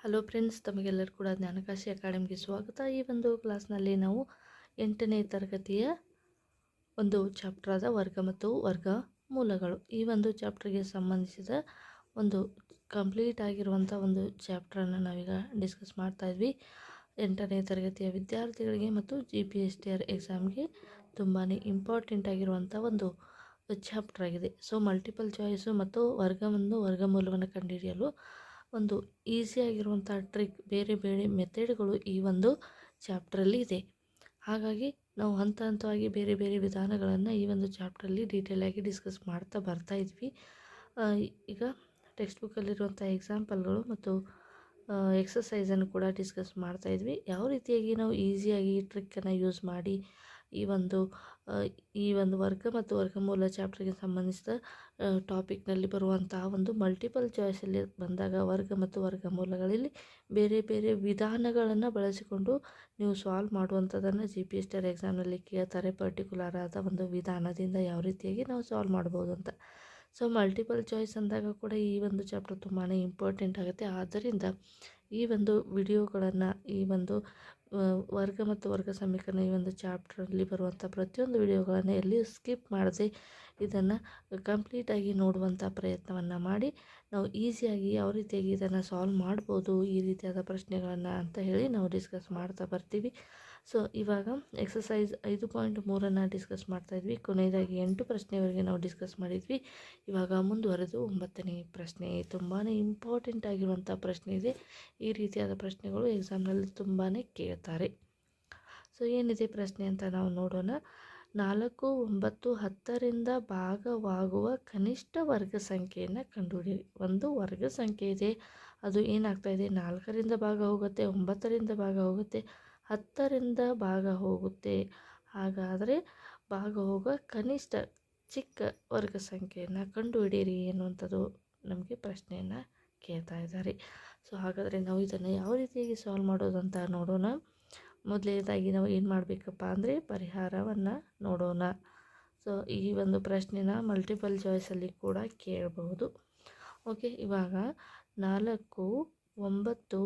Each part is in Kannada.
ಹಲೋ ಫ್ರೆಂಡ್ಸ್, ತಮಗೆಲ್ಲರೂ ಕೂಡ ಜ್ಞಾನಕಾಶಿ ಅಕಾಡೆಮಿಗೆ ಸ್ವಾಗತ. ಈ ಒಂದು ಕ್ಲಾಸ್ನಲ್ಲಿ ನಾವು 8ನೇ ತರಗತಿಯ ಒಂದು ಚಾಪ್ಟರ್ ಆದ ವರ್ಗ ಮತ್ತು ವರ್ಗಮೂಲಗಳು, ಈ ಒಂದು ಚಾಪ್ಟರ್ಗೆ ಸಂಬಂಧಿಸಿದ ಒಂದು ಕಂಪ್ಲೀಟ್ ಆಗಿರುವಂಥ ಒಂದು ಚಾಪ್ಟ್ರನ್ನು ನಾವೀಗ ಡಿಸ್ಕಸ್ ಮಾಡ್ತಾ ಇದ್ವಿ. 8ನೇ ತರಗತಿಯ ವಿದ್ಯಾರ್ಥಿಗಳಿಗೆ ಮತ್ತು GPSTR ಎಕ್ಸಾಮ್ಗೆ ತುಂಬಾ ಇಂಪಾರ್ಟೆಂಟ್ ಆಗಿರುವಂಥ ಒಂದು ಚಾಪ್ಟರ್ ಆಗಿದೆ. ಸೊ ಮಲ್ಟಿಪಲ್ ಚಾಯ್ಸು ಮತ್ತು ವರ್ಗಮೂಲವನ್ನು ಕಂಡುಹಿಡಿಯಲು ಒಂದು ಈಸಿಯಾಗಿರುವಂಥ ಟ್ರಿಕ್, ಬೇರೆ ಬೇರೆ ಮೆಥಡ್ಗಳು ಈ ಒಂದು ಚಾಪ್ಟ್ರಲ್ಲಿ ಇದೆ. ಹಾಗಾಗಿ ನಾವು ಹಂತ ಹಂತವಾಗಿ ಬೇರೆ ಬೇರೆ ವಿಧಾನಗಳನ್ನು ಈ ಒಂದು ಚಾಪ್ಟ್ರಲ್ಲಿ ಡೀಟೇಲಾಗಿ ಡಿಸ್ಕಸ್ ಮಾಡ್ತಾ ಬರ್ತಾ ಇದ್ವಿ. ಈಗ ಟೆಕ್ಸ್ಟ್ ಬುಕ್ಕಲ್ಲಿರುವಂಥ ಎಕ್ಸಾಂಪಲ್ಗಳು ಮತ್ತು ಎಕ್ಸಸೈಸನ್ನು ಕೂಡ ಡಿಸ್ಕಸ್ ಮಾಡ್ತಾ ಇದ್ವಿ. ಯಾವ ರೀತಿಯಾಗಿ ನಾವು ಈಸಿಯಾಗಿ ಈ ಟ್ರಿಕ್ಕನ್ನು ಯೂಸ್ ಮಾಡಿ ಈ ಒಂದು ವರ್ಗ ಮತ್ತು ವರ್ಗಮೂಲ ಚಾಪ್ಟರ್ಗೆ ಸಂಬಂಧಿಸಿದ ಟಾಪಿಕ್ನಲ್ಲಿ ಬರುವಂತಹ ಒಂದು ಮಲ್ಟಿಪಲ್ ಚಾಯ್ಸಲ್ಲಿ ಬಂದಾಗ ವರ್ಗ ಮತ್ತು ವರ್ಗಮೂಲಗಳಲ್ಲಿ ಬೇರೆ ಬೇರೆ ವಿಧಾನಗಳನ್ನು ಬಳಸಿಕೊಂಡು ನೀವು ಸಾಲ್ವ್ ಮಾಡುವಂಥದ್ದನ್ನು GPSTR ಎಕ್ಸಾಮ್ನಲ್ಲಿ ಕೇಳ್ತಾರೆ. ಪರ್ಟಿಕ್ಯುಲರ್ ಆದ ಒಂದು ವಿಧಾನದಿಂದ ಯಾವ ರೀತಿಯಾಗಿ ನಾವು ಸಾಲ್ವ್ ಮಾಡ್ಬೋದು ಅಂತ. ಸೊ ಮಲ್ಟಿಪಲ್ ಚಾಯ್ಸ್ ಅಂದಾಗ ಕೂಡ ಈ ಒಂದು ಚಾಪ್ಟರ್ ತುಂಬಾ ಇಂಪಾರ್ಟೆಂಟ್ ಆಗುತ್ತೆ. ಆದ್ದರಿಂದ ಈ ಒಂದು ವಿಡಿಯೋಗಳನ್ನು, ಈ ಒಂದು ವರ್ಗ ಮತ್ತು ವರ್ಗ ಸಮೀಕರಣ ಈ ಒಂದು ಚಾಪ್ಟ್ರಲ್ಲಿ ಬರುವಂಥ ಪ್ರತಿಯೊಂದು ವಿಡಿಯೋಗಳನ್ನು ಎಲ್ಲಿಯೂ ಸ್ಕಿಪ್ ಮಾಡದೆ ಇದನ್ನು ಕಂಪ್ಲೀಟಾಗಿ ನೋಡುವಂಥ ಪ್ರಯತ್ನವನ್ನು ಮಾಡಿ ನಾವು ಈಸಿಯಾಗಿ ಯಾವ ರೀತಿಯಾಗಿ ಇದನ್ನು ಸಾಲ್ವ್ ಮಾಡ್ಬೋದು ಈ ರೀತಿಯಾದ ಪ್ರಶ್ನೆಗಳನ್ನು ಅಂತ ಹೇಳಿ ನಾವು ಡಿಸ್ಕಸ್ ಮಾಡ್ತಾ ಬರ್ತೀವಿ. ಸೊ ಇವಾಗ ಎಕ್ಸಸೈಸ್ 5.3 ಡಿಸ್ಕಸ್ ಮಾಡ್ತಾ ಇದ್ವಿ. ಕೊನೆಯದಾಗಿ 8 ಪ್ರಶ್ನೆವರೆಗೆ ನಾವು ಡಿಸ್ಕಸ್ ಮಾಡಿದ್ವಿ. ಇವಾಗ ಮುಂದುವರೆದು 9ನೇ ಪ್ರಶ್ನೆ, ತುಂಬಾ ಇಂಪಾರ್ಟೆಂಟ್ ಆಗಿರುವಂಥ ಪ್ರಶ್ನೆ ಇದೆ. ಈ ರೀತಿಯಾದ ಪ್ರಶ್ನೆಗಳು ಎಕ್ಸಾಮ್ನಲ್ಲಿ ತುಂಬಾ ಕೇಳ್ತಾರೆ. ಸೊ ಏನಿದೆ ಪ್ರಶ್ನೆ ಅಂತ ನಾವು ನೋಡೋಣ. 4, 9, 10ರಿಂದ ಭಾಗವಾಗುವ ಕನಿಷ್ಠ ವರ್ಗ ಸಂಖ್ಯೆಯನ್ನು ಕಂಡುಹಿಡಿಯಿರಿ. ಒಂದು ವರ್ಗ ಸಂಖ್ಯೆ ಇದೆ, ಅದು ಏನಾಗ್ತಾ ಇದೆ, 4ರಿಂದ ಭಾಗ ಹೋಗುತ್ತೆ, 9ರಿಂದ ಭಾಗ ಹೋಗುತ್ತೆ, 10ರಿಂದ ಭಾಗ ಹೋಗುತ್ತೆ. ಹಾಗಾದರೆ ಭಾಗ ಹೋಗುವ ಕನಿಷ್ಠ ಚಿಕ್ಕ ವರ್ಗ ಸಂಖ್ಯೆಯನ್ನು ಕಂಡುಹಿಡಿಯಿರಿ ಎನ್ನುವಂಥದ್ದು ನಮಗೆ ಪ್ರಶ್ನೆಯನ್ನು ಕೇಳ್ತಾ ಇದ್ದಾರೆ. ಸೊ ಹಾಗಾದರೆ ನಾವು ಇದನ್ನು ಯಾವ ರೀತಿಯಾಗಿ ಸಾಲ್ವ್ ಮಾಡೋದು ಅಂತ ನೋಡೋಣ. ಮೊದಲನೇದಾಗಿ ನಾವು ಏನು ಮಾಡಬೇಕಪ್ಪ ಅಂದರೆ ಪರಿಹಾರವನ್ನು ನೋಡೋಣ. ಸೊ ಈ ಒಂದು ಪ್ರಶ್ನೆನ ಮಲ್ಟಿಪಲ್ ಚಾಯ್ಸಲ್ಲಿ ಕೂಡ ಕೇಳಬಹುದು. ಓಕೆ, ಇವಾಗ 4, 9,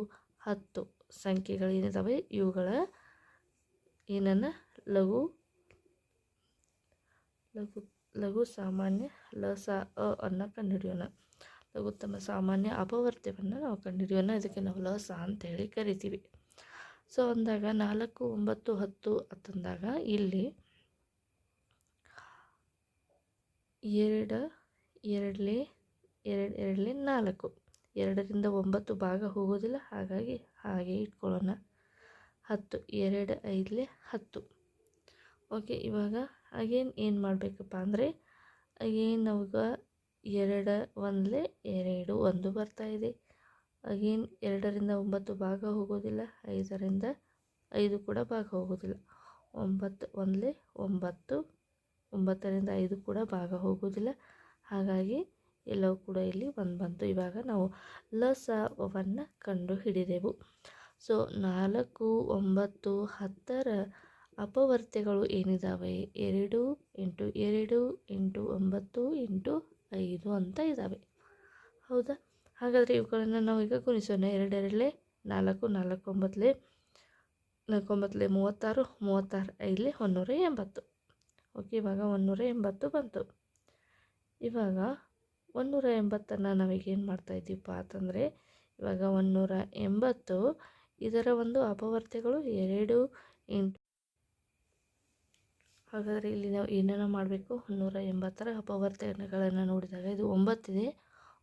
10 ಸಂಖ್ಯೆಗಳೇನಿದ್ದಾವೆ ಇವುಗಳ ಏನನ್ನು ಲಘು ಸಾಮಾನ್ಯ ಲಸ ಅನ್ನು ಕಂಡುಹಿಡಿಯೋಣ. ಲಘುತ್ತಮ ಸಾಮಾನ್ಯ ಅಪವರ್ತ್ಯವನ್ನು ನಾವು ಕಂಡುಹಿಡಿಯೋಣ. ಇದಕ್ಕೆ ನಾವು ಲಸ ಅಂತೇಳಿ ಕರಿತೀವಿ. ಸೊ ಅಂದಾಗ 4, 9, 10 ಅಂತಂದಾಗ ಇಲ್ಲಿ 2, 2 4, 2ರಿಂದ 9 ಭಾಗ ಹೋಗೋದಿಲ್ಲ, ಹಾಗಾಗಿ ಹಾಗೆ ಇಟ್ಕೊಳ್ಳೋಣ. 10, 2, 5, 10. ಓಕೆ, ಇವಾಗ ಅಗೇನ್ ಏನು ಮಾಡಬೇಕಪ್ಪ ಅಂದರೆ ಅಗೇನ್ ನಮ್ಗೆ 2, 1, 2, 1 ಬರ್ತಾ ಇದೆ. ಅಗೇನ್ 2ರಿಂದ 9 ಭಾಗ ಹೋಗೋದಿಲ್ಲ, 5ರಿಂದ 5 ಕೂಡ ಭಾಗ ಹೋಗೋದಿಲ್ಲ. 9, 1, 9, 9ರಿಂದ 5 ಕೂಡ ಭಾಗ ಹೋಗೋದಿಲ್ಲ, ಹಾಗಾಗಿ ಎಲ್ಲವೂ ಕೂಡ ಇಲ್ಲಿ 1 ಬಂತು. ಇವಾಗ ನಾವು ಲಸವನ್ನು ಕಂಡು ಹಿಡಿದೆವು. ಸೊ 4, 9, 10ರ ಅಪವರ್ತ್ಯಗಳು ಏನಿದ್ದಾವೆ, 2 × 2 × 9 × 5 ಅಂತ ಇದ್ದಾವೆ. ಹೌದಾ? ಹಾಗಾದರೆ ಇವುಗಳನ್ನು ನಾವು ಈಗ ಗುಣಿಸೋಣ. 2, 2, 4, 4, 9, 9, 36, 36, 5, 180. ಓಕೆ, ಇವಾಗ 180 ಬಂತು. ಇವಾಗ 180ನ್ನು ನಾವೀಗೇನು ಮಾಡ್ತಾಯಿದ್ದೀವಪ್ಪ ಅಂತಂದರೆ ಇವಾಗ 180 ಇದರ ಒಂದು ಅಪವರ್ತ್ಯಗಳು 2 × ಹಾಗಾದರೆ ಇಲ್ಲಿ ನಾವು ಏನನ್ನು ಮಾಡಬೇಕು, 180ರ ಅಪವರ್ತ್ಯಗಳನ್ನು ನೋಡಿದಾಗ ಇದು 9 ಇದೆ,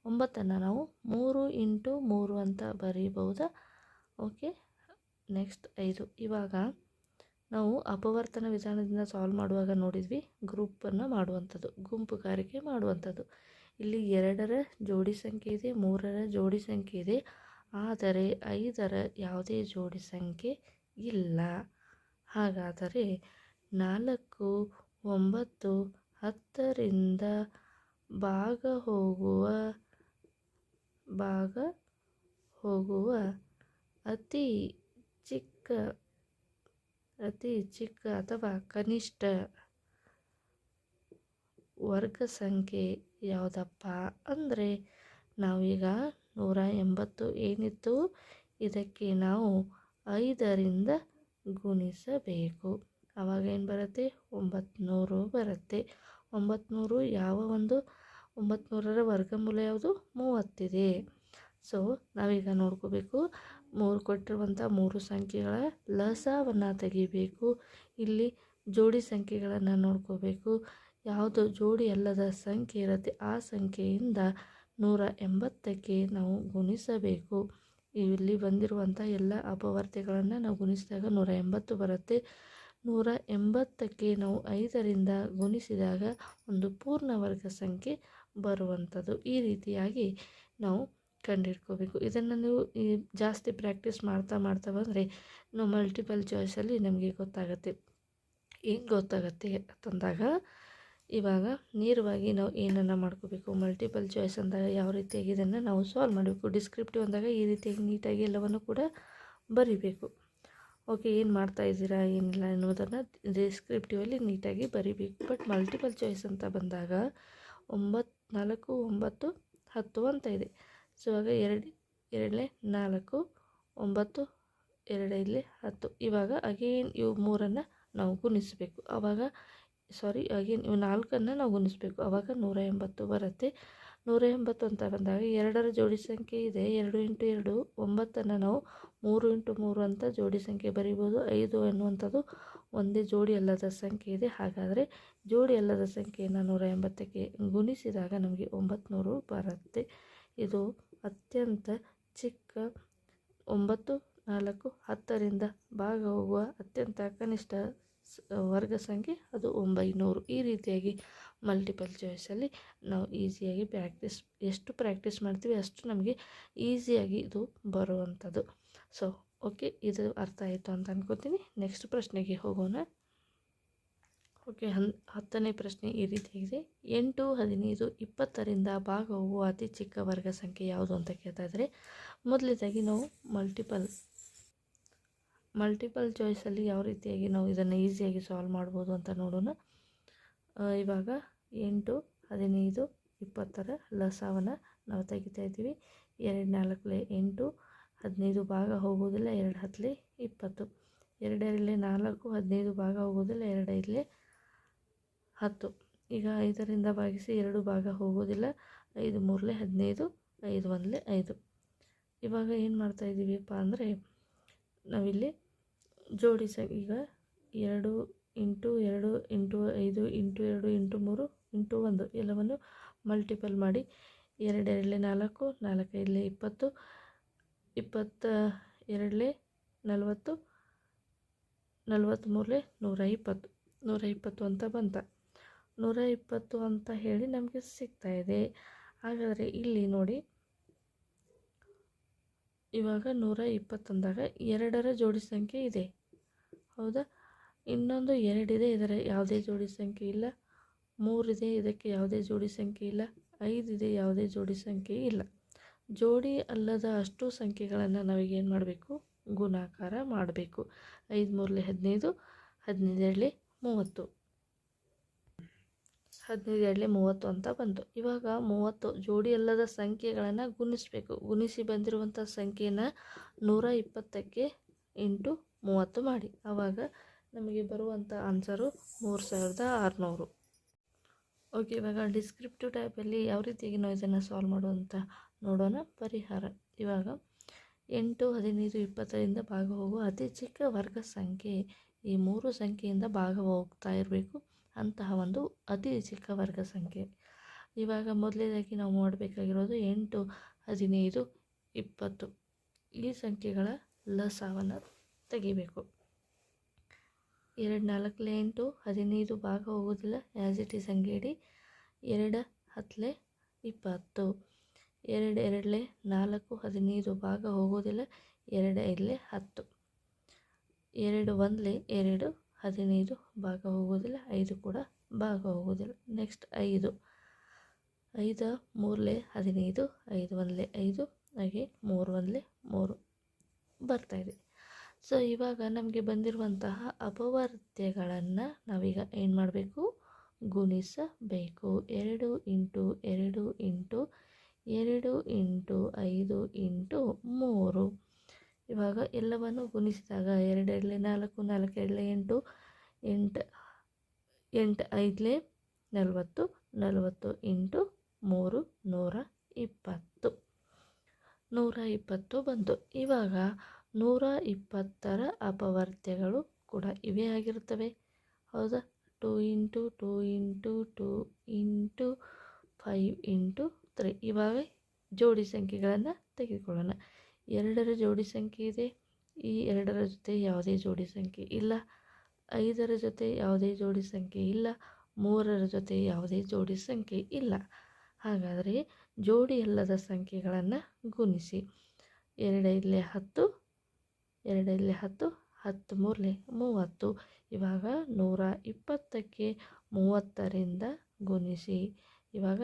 9ನ್ನು ನಾವು 3 × 3 ಅಂತ ಬರೀಬಹುದಾ? Okay, next 5. ಇವಾಗ ನಾವು ಅಪವರ್ತನ ವಿಧಾನದಿಂದ ಸಾಲ್ವ್ ಮಾಡುವಾಗ ನೋಡಿದ್ವಿ, ಗ್ರೂಪನ್ನು ಮಾಡುವಂಥದ್ದು, ಗುಂಪುಗಾರಿಕೆ ಮಾಡುವಂಥದ್ದು. ಇಲ್ಲಿ 2ರ ಜೋಡಿ ಸಂಖ್ಯೆ ಇದೆ, 3ರ ಜೋಡಿ ಸಂಖ್ಯೆ ಇದೆ, ಆದರೆ 5ರ ಯಾವುದೇ ಜೋಡಿ ಸಂಖ್ಯೆ ಇಲ್ಲ. ಹಾಗಾದರೆ 4, 9, 10ರಿಂದ ಭಾಗ ಹೋಗುವ ಅತಿ ಚಿಕ್ಕ ಅಥವಾ ಕನಿಷ್ಠ ವರ್ಗ ಸಂಖ್ಯೆ ಯಾವುದಪ್ಪ ಅಂದರೆ ನಾವೀಗ 180 ಏನಿತ್ತು ಇದಕ್ಕೆ ನಾವು 5ರಿಂದ ಗುಣಿಸಬೇಕು. ಆವಾಗ ಏನು ಬರುತ್ತೆ? 900 ಬರುತ್ತೆ. 900 ಯಾವ ಒಂದು 900ರ ವರ್ಗಮೂಲ ಯಾವುದು? 30 ಸೊ ನಾವೀಗ ನೋಡ್ಕೋಬೇಕು, ಕೊಟ್ಟಿರುವಂಥ 3 ಸಂಖ್ಯೆಗಳ ಲಸವನ್ನು ತೆಗಿಬೇಕು. ಇಲ್ಲಿ ಜೋಡಿ ಸಂಖ್ಯೆಗಳನ್ನು ನೋಡ್ಕೋಬೇಕು. ಯಾವುದು ಜೋಡಿ ಅಲ್ಲದ ಸಂಖ್ಯೆ ಇರುತ್ತೆ ಆ ಸಂಖ್ಯೆಯಿಂದ 180ಕ್ಕೆ ನಾವು ಗುಣಿಸಬೇಕು. ಇಲ್ಲಿ ಬಂದಿರುವಂಥ ಎಲ್ಲ ಅಪವರ್ತ್ಯಗಳನ್ನು ನಾವು ಗುಣಿಸಿದಾಗ 180 ಬರುತ್ತೆ. 180ಕ್ಕೆ ನಾವು 5ರಿಂದ ಗುಣಿಸಿದಾಗ ಒಂದು ಪೂರ್ಣ ವರ್ಗ ಸಂಖ್ಯೆ ಬರುವಂಥದ್ದು. ಈ ರೀತಿಯಾಗಿ ನಾವು ಕಂಡುಹಿಡ್ಕೋಬೇಕು. ಇದನ್ನು ನೀವು ಜಾಸ್ತಿ ಪ್ರಾಕ್ಟೀಸ್ ಮಾಡ್ತಾ ಬಂದರೆ ನಾವು ಮಲ್ಟಿಪಲ್ ಚಾಯ್ಸಲ್ಲಿ ನಮಗೆ ಗೊತ್ತಾಗುತ್ತೆ. ಏನು ಗೊತ್ತಾಗುತ್ತೆ ಅಂತಂದಾಗ ಇವಾಗ ನೇರವಾಗಿ ನಾವು ಏನನ್ನು ಮಾಡ್ಕೋಬೇಕು, ಮಲ್ಟಿಪಲ್ ಚಾಯ್ಸ್ ಅಂದಾಗ ಯಾವ ರೀತಿಯಾಗಿ ಇದನ್ನು ನಾವು ಸಾಲ್ವ್ ಮಾಡಬೇಕು. ಡಿಸ್ಕ್ರಿಪ್ಟಿವ್ ಅಂದಾಗ ಈ ರೀತಿಯಾಗಿ ನೀಟಾಗಿ ಎಲ್ಲವನ್ನು ಕೂಡ ಬರಿಬೇಕು. ಓಕೆ, ಏನು ಮಾಡ್ತಾ ಇದ್ದೀರಾ ಏನಿಲ್ಲ ಅನ್ನೋದನ್ನು ಡಿಸ್ಕ್ರಿಪ್ಟಿವಲ್ಲಿ ನೀಟಾಗಿ ಬರಿಬೇಕು. ಬಟ್ ಮಲ್ಟಿಪಲ್ ಚಾಯ್ಸ್ ಅಂತ ಬಂದಾಗ 9, 4, 9, 10 ಅಂತ ಇದೆ. ಸೊ ಆಗ 2 2 4, 9 2 10. ಇವಾಗ ಅಗೇನ್ ಇವು 3 ನಾವು ಗುಣಿಸಬೇಕು. ಆವಾಗ ಅಗೇನ್ ಇವು 4 ನಾವು ಗುಣಿಸಬೇಕು. ಆವಾಗ 180 ಬರುತ್ತೆ. 180 ಅಂತ ಬಂದಾಗ 2ರ ಜೋಡಿ ಸಂಖ್ಯೆ ಇದೆ, 2 × 2 9 ನಾವು 3 × 3 ಅಂತ ಜೋಡಿ ಸಂಖ್ಯೆ ಬರಿಬೋದು. 5 ಎನ್ನುವಂಥದ್ದು ಒಂದೇ ಜೋಡಿ ಅಲ್ಲದ ಸಂಖ್ಯೆ ಇದೆ. ಹಾಗಾದರೆ ಜೋಡಿ ಅಲ್ಲದ ಸಂಖ್ಯೆಯನ್ನು 180ಕ್ಕೆ ಗುಣಿಸಿದಾಗ ನಮಗೆ 900 ಬರುತ್ತೆ. ಇದು ಅತ್ಯಂತ ಚಿಕ್ಕ 9, 4, 10ರಿಂದ ಭಾಗ ಹೋಗುವ ಅತ್ಯಂತ ಕನಿಷ್ಠ ವರ್ಗ ಸಂಖ್ಯೆ ಅದು 900. ಈ ರೀತಿಯಾಗಿ ಮಲ್ಟಿಪಲ್ ಚಾಯ್ಸಲ್ಲಿ ನಾವು ಈಸಿಯಾಗಿ ಎಷ್ಟು ಪ್ರಾಕ್ಟೀಸ್ ಮಾಡ್ತೀವಿ ಅಷ್ಟು ನಮಗೆ ಈಸಿಯಾಗಿ ಇದು ಬರುವಂಥದ್ದು. ಸೊ ಓಕೆ, ಇದು ಅರ್ಥ ಆಯಿತು ಅಂತ ಅನ್ಕೋತೀನಿ. ನೆಕ್ಸ್ಟ್ ಪ್ರಶ್ನೆಗೆ ಹೋಗೋಣ. ಓಕೆ, 10ನೇ ಪ್ರಶ್ನೆ ಈ ರೀತಿಯಾಗಿದೆ. 8, 15, 20ರಿಂದ ಭಾಗ ಹೋಗುವ ಅತಿ ಚಿಕ್ಕ ವರ್ಗ ಸಂಖ್ಯೆ ಯಾವುದು ಅಂತ ಕೇಳ್ತಾ ಇದ್ದಾರೆ. ಮೊದಲನೇದಾಗಿ ನಾವು ಮಲ್ಟಿಪಲ್ ಚಾಯ್ಸಲ್ಲಿ ಯಾವ ರೀತಿಯಾಗಿ ನಾವು ಇದನ್ನು ಈಸಿಯಾಗಿ ಸಾಲ್ವ್ ಮಾಡ್ಬೋದು ಅಂತ ನೋಡೋಣ. ಇವಾಗ 8, 15, 20ರ ಲಸವನ್ನು ನಾವು ತೆಗಿತಾ ಇದ್ದೀವಿ. 2 4 8, 15 ಭಾಗ ಹೋಗೋದಿಲ್ಲ, 2 10 20, 2 2 4, 15 ಭಾಗ ಹೋಗೋದಿಲ್ಲ, 2 5 10. ಈಗ 5ರಿಂದ ಭಾಗಿಸಿ 2 ಭಾಗ ಹೋಗೋದಿಲ್ಲ, 5 3 15, 5 1 5. ಇವಾಗ ಏನು ಮಾಡ್ತಾ ಇದ್ದೀವಿಪ್ಪ ಅಂದರೆ ನಾವಿಲ್ಲಿ ಜೋಡಿ ಈಗ 2 × 2 × 5 × 2 × 3 × 1 ಎಲ್ಲವನ್ನು ಮಲ್ಟಿಪಲ್ ಮಾಡಿ 2 2 4, 4 5 20, 22 40, 43 120, 120 ಅಂತ ಬಂತ. 120 ಅಂತ ಹೇಳಿ ನಮಗೆ ಸಿಗ್ತಾ ಇದೆ. ಹಾಗಾದರೆ ಇಲ್ಲಿ ನೋಡಿ, ಇವಾಗ 120 ಅಂದಾಗ 2ರ ಜೋಡಿ ಸಂಖ್ಯೆ ಇದೆ, ಹೌದಾ? ಇನ್ನೊಂದು 2 ಇದೆ, ಇದರ ಯಾವುದೇ ಜೋಡಿ ಸಂಖ್ಯೆ ಇಲ್ಲ. 3 ಇದೆ, ಇದಕ್ಕೆ ಯಾವುದೇ ಜೋಡಿ ಸಂಖ್ಯೆ ಇಲ್ಲ. 5 ಇದೆ, ಯಾವುದೇ ಜೋಡಿ ಸಂಖ್ಯೆ ಇಲ್ಲ. ಜೋಡಿ ಅಲ್ಲದ ಅಷ್ಟು ಸಂಖ್ಯೆಗಳನ್ನು ನಾವೀಗೇನು ಮಾಡಬೇಕು? ಗುಣಾಕಾರ ಮಾಡಬೇಕು. 5 3 15, 15 2 30, 15 2 30 ಅಂತ ಬಂತು. ಇವಾಗ 30 ಜೋಡಿ ಅಲ್ಲದ ಸಂಖ್ಯೆಗಳನ್ನು ಗುಣಿಸಬೇಕು. ಗುಣಿಸಿ ಬಂದಿರುವಂಥ ಸಂಖ್ಯೆನ 120ಕ್ಕೆ × 30 ಮಾಡಿ. ಆವಾಗ ನಮಗೆ ಬರುವಂಥ ಆನ್ಸರು 3600. ಓಕೆ, ಇವಾಗ ಡಿಸ್ಕ್ರಿಪ್ಟಿವ್ ಟೈಪಲ್ಲಿ ಯಾವ ರೀತಿಯಾಗಿ ನಾವು ಇದನ್ನು ಸಾಲ್ವ್ ಮಾಡೋದಂತ ನೋಡೋಣ. ಪರಿಹಾರ. ಇವಾಗ 8, 15, 20ರಿಂದ ಭಾಗ ಹೋಗುವ ಅತಿ ಚಿಕ್ಕ ವರ್ಗ ಸಂಖ್ಯೆ ಈ 3 ಸಂಖ್ಯೆಯಿಂದ ಭಾಗ ಹೋಗ್ತಾ ಇರಬೇಕು. ಅಂತಹ ಒಂದು ಅತಿ ಚಿಕ್ಕ ವರ್ಗ ಸಂಖ್ಯೆ. ಇವಾಗ ಮೊದಲನೇದಾಗಿ ನಾವು ಮಾಡಬೇಕಾಗಿರೋದು 8, 15, 20 ಈ ಸಂಖ್ಯೆಗಳ ಲಸವನ್ನು ತೆಗಿಬೇಕು. 2 4 8, 15 ಭಾಗ ಹೋಗೋದಿಲ್ಲ, ಆ್ಯಸ್ ಇಟ್ ಈಸ್ ಹಂಗೆ ಇಡಿ. 2 10 20, 2 2 4, 15 ಭಾಗ ಹೋಗೋದಿಲ್ಲ, 2 5 10, 2 1 2, 15 ಭಾಗ ಹೋಗೋದಿಲ್ಲ, 5 ಕೂಡ ಭಾಗ ಹೋಗೋದಿಲ್ಲ. ನೆಕ್ಸ್ಟ್ 5 5 3 15, 5 1 5, ಹಾಗೆ 3 1 3 ಬರ್ತಾಯಿದೆ. ಸೊ ಇವಾಗ ನಮಗೆ ಬಂದಿರುವಂತಹ ಅಪವರ್ತ್ಯಗಳನ್ನು ನಾವೀಗ ಏನು ಮಾಡಬೇಕು? ಗುಣಿಸಬೇಕು. 2 × 2 × 2 × 5 × 3. ಇವಾಗ ಎಲ್ಲವನ್ನು ಗುಣಿಸಿದಾಗ 2 ಎರಡಲೆ 4, 4 ಎರಡಲೆ 8, 8 8 ಐದಲೆ 40, 40 ಇಂಟು 3 120 120 ಬಂತು. ಇವಾಗ 120ರ ಅಪವರ್ತ್ಯಗಳು ಕೂಡ ಇವೇ ಆಗಿರುತ್ತವೆ, ಹೌದಾ? 2 ಇಂಟು 2 ಇಂಟು 2 ಇಂಟು 5 ಇಂಟು 3. ಇವಾಗ ಜೋಡಿ ಸಂಖ್ಯೆಗಳನ್ನು ತೆಗೆದುಕೊಳ್ಳೋಣ. 2ರ ಜೋಡಿ ಸಂಖ್ಯೆ ಇದೆ, ಈ 2ರ ಜೊತೆ ಯಾವುದೇ ಜೋಡಿ ಸಂಖ್ಯೆ ಇಲ್ಲ. 5ರ ಜೊತೆ ಯಾವುದೇ ಜೋಡಿ ಸಂಖ್ಯೆ ಇಲ್ಲ. 3ರ ಜೊತೆ ಯಾವುದೇ ಜೋಡಿ ಸಂಖ್ಯೆ ಇಲ್ಲ. ಹಾಗಾದರೆ ಜೋಡಿ ಅಲ್ಲದ ಸಂಖ್ಯೆಗಳನ್ನು ಗುಣಿಸಿ. 2 ಐದಲೆ 10, 2 ಐದಲೆ 10, 10 ಮೂರಲೆ 30. ಇವಾಗ 120ಕ್ಕೆ 30ರಿಂದ ಗುಣಿಸಿ. ಇವಾಗ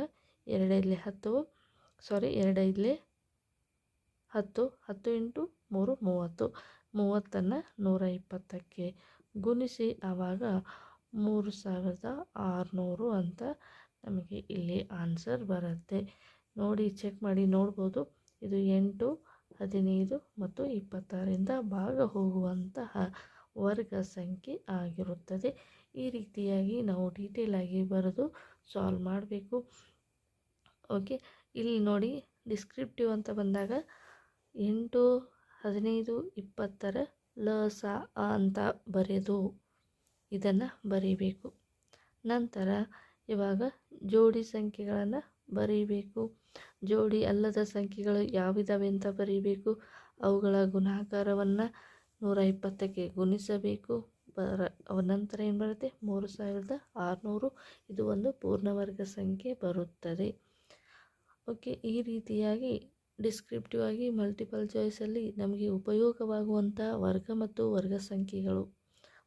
2 ಐದಲೆ 10, 2 ಐದಲೆ 10, 10 ಇಂಟು 3 30. 30ನ್ನು 120ಕ್ಕೆ ಗುಣಿಸಿ. ಆವಾಗ 3600 ಅಂತ ನಮಗೆ ಇಲ್ಲಿ ಆನ್ಸರ್ ಬರುತ್ತೆ. ನೋಡಿ, ಚೆಕ್ ಮಾಡಿ ನೋಡ್ಬೋದು. ಇದು 8, 15 ಮತ್ತು 26ರಿಂದ ಭಾಗ ಹೋಗುವಂತಹ ವರ್ಗ ಸಂಖ್ಯೆ ಆಗಿರುತ್ತದೆ. ಈ ರೀತಿಯಾಗಿ ನಾವು ಡೀಟೇಲಾಗಿ ಬರೆದು ಸಾಲ್ವ್ ಮಾಡಬೇಕು. ಓಕೆ, ಇಲ್ಲಿ ನೋಡಿ ಡಿಸ್ಕ್ರಿಪ್ಟಿವ್ ಅಂತ ಬಂದಾಗ 8, 15, 20ರ ಲ ಸ ಅ ಅಂತ ಬರೆದು ಇದನ್ನು ಬರೀಬೇಕು. ನಂತರ ಇವಾಗ ಜೋಡಿ ಸಂಖ್ಯೆಗಳನ್ನು ಬರೀಬೇಕು. ಜೋಡಿ ಅಲ್ಲದ ಸಂಖ್ಯೆಗಳು ಯಾವಿದಾವೆ ಅಂತ ಬರೀಬೇಕು. ಅವುಗಳ ಗುಣಾಕಾರವನ್ನು 120ಕ್ಕೆ ಗುಣಿಸಬೇಕು. ನಂತರ ಏನು ಬರುತ್ತೆ? 3600. ಇದು ಒಂದು ಪೂರ್ಣವರ್ಗ ಸಂಖ್ಯೆ ಬರುತ್ತದೆ. ಓಕೆ, ಈ ರೀತಿಯಾಗಿ ಡಿಸ್ಕ್ರಿಪ್ಟಿವ್ ಆಗಿ ಮಲ್ಟಿಪಲ್ ಚಾಯ್ಸಲ್ಲಿ ನಮಗೆ ಉಪಯೋಗವಾಗುವಂಥ ವರ್ಗ ಮತ್ತು ವರ್ಗ ಸಂಖ್ಯೆಗಳು,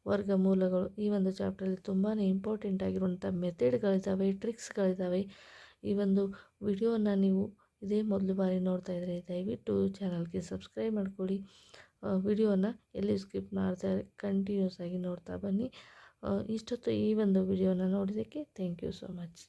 ವರ್ಗಮೂಲಗಳು, ಈ ಒಂದು ಚಾಪ್ಟ್ರಲ್ಲಿ ತುಂಬಾ ಇಂಪಾರ್ಟೆಂಟ್ ಆಗಿರುವಂಥ ಮೆಥಡ್ಗಳಿದ್ದಾವೆ, ಟ್ರಿಕ್ಸ್ಗಳಿದ್ದಾವೆ. ಈ ಒಂದು ವಿಡಿಯೋನ ನೀವು ಇದೇ ಮೊದಲು ಬಾರಿ ನೋಡ್ತಾ ಇದ್ದರೆ ದಯವಿಟ್ಟು ಚಾನಲ್ಗೆ ಸಬ್ಸ್ಕ್ರೈಬ್ ಮಾಡ್ಕೊಳ್ಳಿ. ವಿಡಿಯೋನ ಎಲ್ಲಿ ಸ್ಕಿಪ್ ಮಾಡ್ತಾರೆ ಕಂಟಿನ್ಯೂಸ್ ಆಗಿ ನೋಡ್ತಾ ಬನ್ನಿ. ಇಷ್ಟೊತ್ತು ಈ ಒಂದು ವಿಡಿಯೋನ ನೋಡಿದ್ದಕ್ಕೆ ಥ್ಯಾಂಕ್ ಯು ಸೋ ಮಚ್.